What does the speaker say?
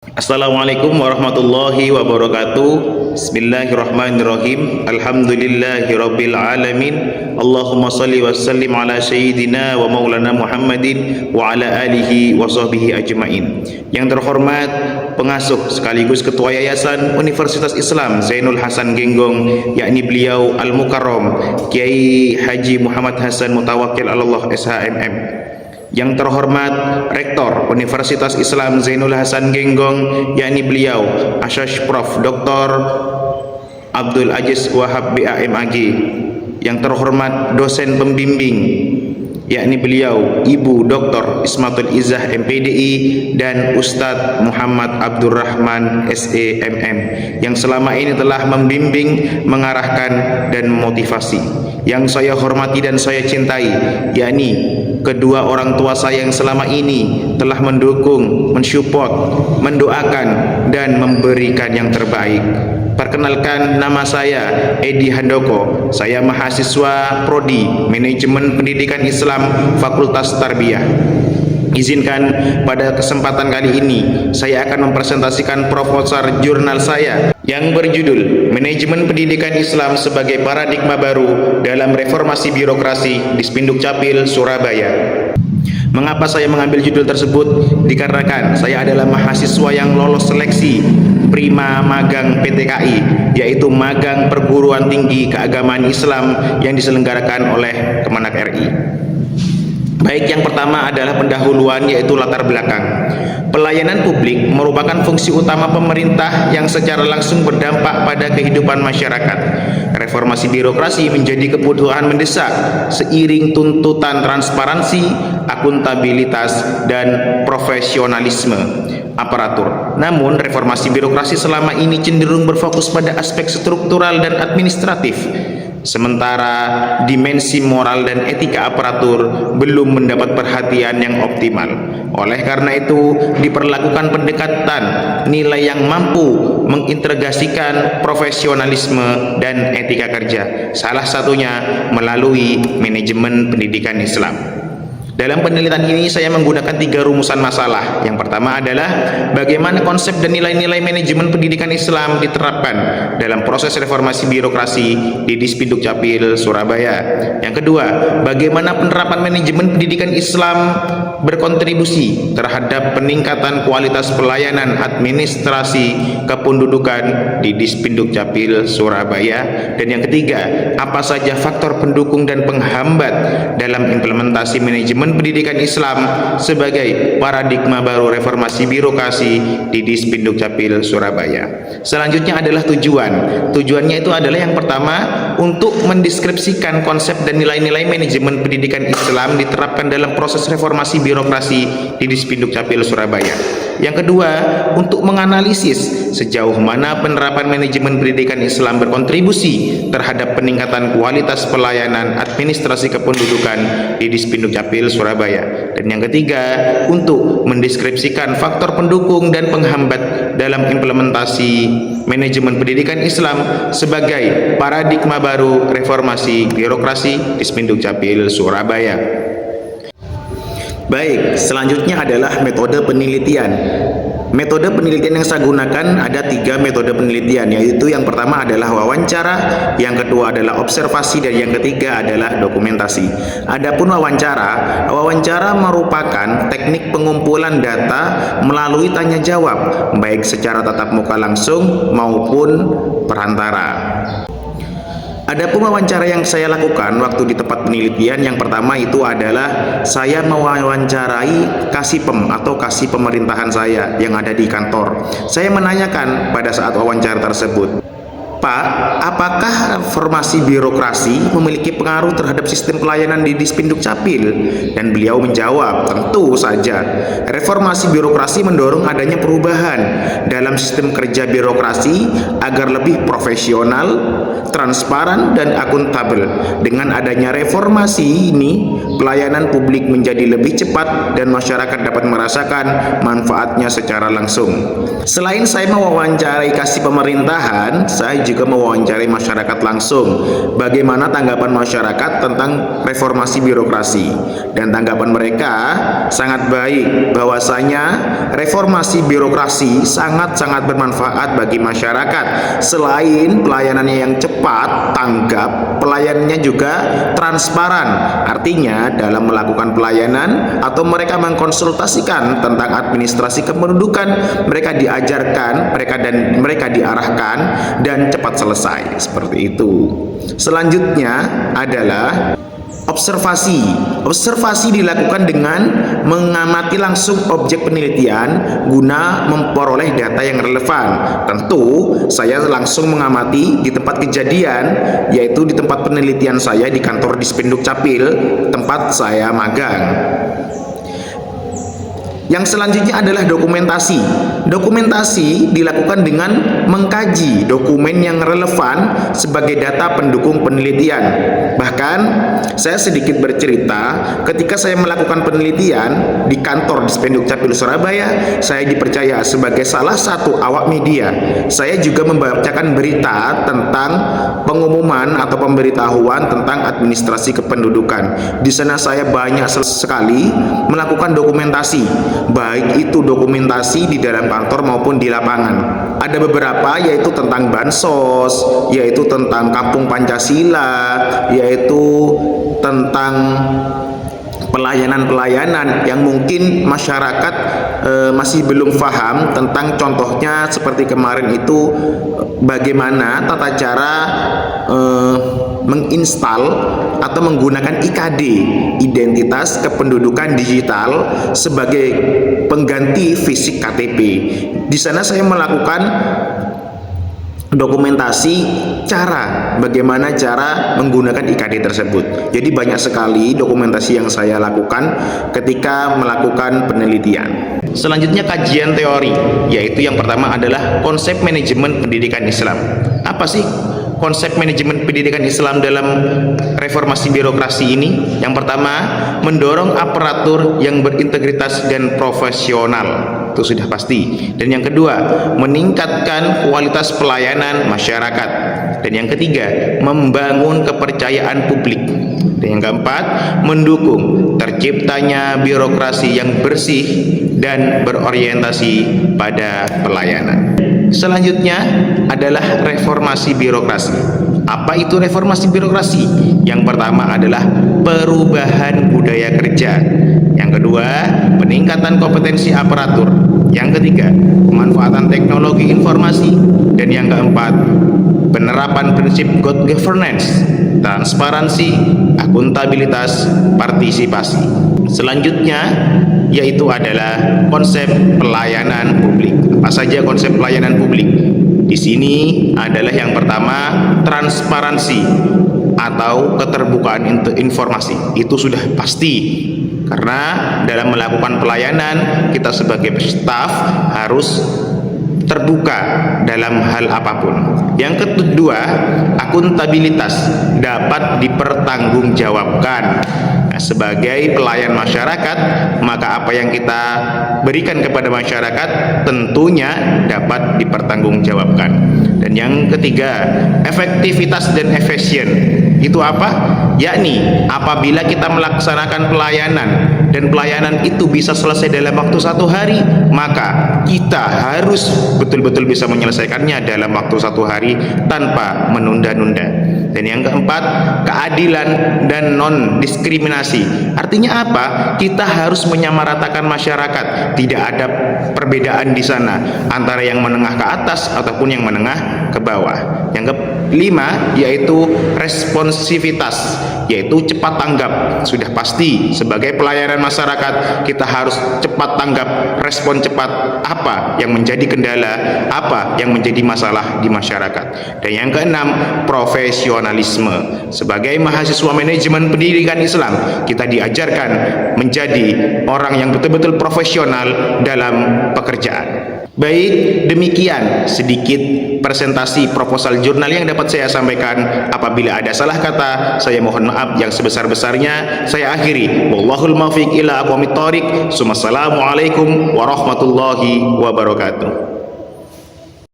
Assalamualaikum warahmatullahi wabarakatuh. Bismillahirrahmanirrahim. Alhamdulillahirabbil alamin. Allahumma shalli wa sallim ala sayyidina wa maulana Muhammadin wa ala alihi wa sahbihi ajmain. Yang terhormat pengasuh sekaligus ketua Yayasan Universitas Islam Zainul Hasan Genggong, yakni beliau Al-Mukarram Kiai Haji Muhammad Hasan Mutawakkil Allah SHMM. Yang terhormat Rektor Universitas Islam Zainul Hasan Genggong, yakni beliau Asy Prof Dr. Abdul Aziz Wahab BAMAG. Yang terhormat dosen pembimbing, yakni beliau Ibu Dr. Ismatul Izzah MPDI dan Ustadz Muhammad Abdurrahman SEMM, yang selama ini telah membimbing, mengarahkan, dan memotivasi. Yang saya hormati dan saya cintai, yakni kedua orang tua saya yang selama ini telah mendukung, mensupport, mendoakan, dan memberikan yang terbaik. Perkenalkan, nama saya Edi Handoko. Saya mahasiswa Prodi Manajemen Pendidikan Islam Fakultas Tarbiyah. Izinkan pada kesempatan kali ini saya akan mempresentasikan proposal jurnal saya yang berjudul Manajemen Pendidikan Islam sebagai Paradigma Baru dalam Reformasi Birokrasi di Spinduk Capil, Surabaya. Mengapa saya mengambil judul tersebut? Dikarenakan saya adalah mahasiswa yang lolos seleksi Prima Magang PTKI, yaitu Magang Perguruan Tinggi Keagamaan Islam yang diselenggarakan oleh Kemenak RI. Baik, yang pertama adalah pendahuluan, yaitu latar belakang. Pelayanan publik merupakan fungsi utama pemerintah yang secara langsung berdampak pada kehidupan masyarakat. Reformasi birokrasi menjadi kebutuhan mendesak seiring tuntutan transparansi, akuntabilitas, dan profesionalisme aparatur. Namun, reformasi birokrasi selama ini cenderung berfokus pada aspek struktural dan administratif, sementara dimensi moral dan etika aparatur belum mendapat perhatian yang optimal. Oleh karena itu, diperlakukan pendekatan nilai yang mampu mengintegrasikan profesionalisme dan etika kerja, salah satunya melalui manajemen pendidikan Islam. Dalam penelitian ini saya menggunakan 3 rumusan masalah. Yang pertama adalah bagaimana konsep dan nilai-nilai manajemen pendidikan Islam diterapkan dalam proses reformasi birokrasi di Dispinduk Capil, Surabaya. Yang kedua, bagaimana penerapan manajemen pendidikan Islam berkontribusi terhadap peningkatan kualitas pelayanan administrasi kependudukan di Dispinduk Capil, Surabaya. Dan yang ketiga, apa saja faktor pendukung dan penghambat dalam implementasi manajemen pendidikan Islam sebagai paradigma baru reformasi birokrasi di Dispinduk Capil, Surabaya. Selanjutnya adalah tujuan. Tujuannya itu adalah yang pertama, untuk mendeskripsikan konsep dan nilai-nilai manajemen pendidikan Islam diterapkan dalam proses reformasi birokrasi di Dispinduk Capil, Surabaya. Yang kedua, untuk menganalisis sejauh mana penerapan manajemen pendidikan Islam berkontribusi terhadap peningkatan kualitas pelayanan administrasi kependudukan di Dispinduk Capil, Surabaya. Dan yang ketiga, untuk mendeskripsikan faktor pendukung dan penghambat dalam implementasi manajemen pendidikan Islam sebagai paradigma baru reformasi birokrasi Dispinduk Capil, Surabaya. Baik, selanjutnya adalah metode penelitian. Metode penelitian yang saya gunakan ada 3 metode penelitian, yaitu yang pertama adalah wawancara, yang kedua adalah observasi, dan yang ketiga adalah dokumentasi. Adapun wawancara merupakan teknik pengumpulan data melalui tanya jawab, baik secara tatap muka langsung maupun perantara. Adapun wawancara yang saya lakukan waktu di tempat penelitian, yang pertama itu adalah saya mewawancarai Kasipem atau Kasih Pemerintahan saya yang ada di kantor. Saya menanyakan pada saat wawancara tersebut, Pak, apakah reformasi birokrasi memiliki pengaruh terhadap sistem pelayanan di Dispinduk Capil? Dan beliau menjawab, tentu saja. Reformasi birokrasi mendorong adanya perubahan dalam sistem kerja birokrasi agar lebih profesional, transparan, dan akuntabel. Dengan adanya reformasi ini, pelayanan publik menjadi lebih cepat dan masyarakat dapat merasakan manfaatnya secara langsung. Selain saya mewawancarai Kasih Pemerintahan, saya juga mewawancarai masyarakat langsung. Bagaimana tanggapan masyarakat tentang reformasi birokrasi? Dan tanggapan mereka sangat baik, bahwasanya reformasi birokrasi sangat-sangat bermanfaat bagi masyarakat. Selain pelayanannya yang cepat, tanggap, pelayanannya juga transparan. Artinya dalam melakukan pelayanan atau mereka mengkonsultasikan tentang administrasi kependudukan, mereka diajarkan, mereka diarahkan dan cepat selesai. Seperti itu. Selanjutnya adalah observasi. Observasi dilakukan dengan mengamati langsung objek penelitian guna memperoleh data yang relevan. Tentu saya langsung mengamati di tempat kejadian, yaitu di tempat penelitian saya di kantor Dispenduk Capil, tempat saya magang. Yang selanjutnya adalah dokumentasi. Dokumentasi dilakukan dengan mengkaji dokumen yang relevan sebagai data pendukung penelitian. Bahkan saya sedikit bercerita, ketika saya melakukan penelitian di kantor Dispenduk Capil Surabaya, saya dipercaya sebagai salah satu awak media. Saya juga membacakan berita tentang pengumuman atau pemberitahuan tentang administrasi kependudukan. Di sana saya banyak sekali melakukan dokumentasi, baik itu dokumentasi di dalam kantor maupun di lapangan. Ada beberapa, yaitu tentang bansos, yaitu tentang Kampung Pancasila, yaitu tentang pelayanan-pelayanan yang mungkin masyarakat masih belum paham tentang. Contohnya seperti kemarin itu, bagaimana tata cara menginstal atau menggunakan IKD, identitas kependudukan digital, sebagai pengganti fisik KTP. Di sana saya melakukan dokumentasi bagaimana cara menggunakan IKD tersebut. Jadi banyak sekali dokumentasi yang saya lakukan ketika melakukan penelitian. Selanjutnya kajian teori, yaitu yang pertama adalah konsep manajemen pendidikan Islam. Apa sih konsep manajemen pendidikan Islam dalam reformasi birokrasi ini? Yang pertama, mendorong aparatur yang berintegritas dan profesional. Itu sudah pasti. Dan yang kedua, meningkatkan kualitas pelayanan masyarakat. Dan yang ketiga, membangun kepercayaan publik. Dan yang keempat, mendukung terciptanya birokrasi yang bersih dan berorientasi pada pelayanan. Selanjutnya adalah reformasi birokrasi. Apa itu reformasi birokrasi? Yang pertama adalah perubahan budaya kerja. Yang kedua, peningkatan kompetensi aparatur. Yang ketiga, pemanfaatan teknologi informasi. Dan yang keempat, penerapan prinsip good governance, transparansi, akuntabilitas, partisipasi. Selanjutnya yaitu adalah konsep pelayanan publik. Apa saja konsep pelayanan publik? Di sini adalah yang pertama, transparansi atau keterbukaan informasi. Itu sudah pasti, karena dalam melakukan pelayanan kita sebagai staf harus terbuka dalam hal apapun. Yang kedua, akuntabilitas, dapat dipertanggungjawabkan. Sebagai pelayan masyarakat, maka apa yang kita berikan kepada masyarakat tentunya dapat dipertanggungjawabkan. Dan yang ketiga, efektivitas dan efisien. Itu apa? Yakni apabila kita melaksanakan pelayanan dan pelayanan itu bisa selesai dalam waktu 1 hari, maka kita harus betul-betul bisa menyelesaikannya dalam waktu 1 hari tanpa menunda-nunda. Dan yang keempat, keadilan dan non-diskriminasi. Artinya apa? Kita harus menyamaratakan masyarakat. Tidak ada perbedaan di sana antara yang menengah ke atas ataupun yang menengah ke bawah. Yang kelima yaitu responsivitas, yaitu cepat tanggap. Sudah pasti sebagai pelayanan masyarakat kita harus cepat tanggap, respon cepat apa yang menjadi kendala, apa yang menjadi masalah di masyarakat. Dan yang keenam, profesionalisme. Sebagai mahasiswa manajemen pendidikan Islam, kita diajarkan menjadi orang yang betul-betul profesional dalam pekerjaan. Baik, demikian sedikit presentasi proposal jurnal yang dapat saya sampaikan. Apabila ada salah kata, saya mohon maaf yang sebesar-besarnya. Saya akhiri. Wallahul muwaffiq ila aqwamit thoriq. Assalamualaikum warahmatullahi wabarakatuh.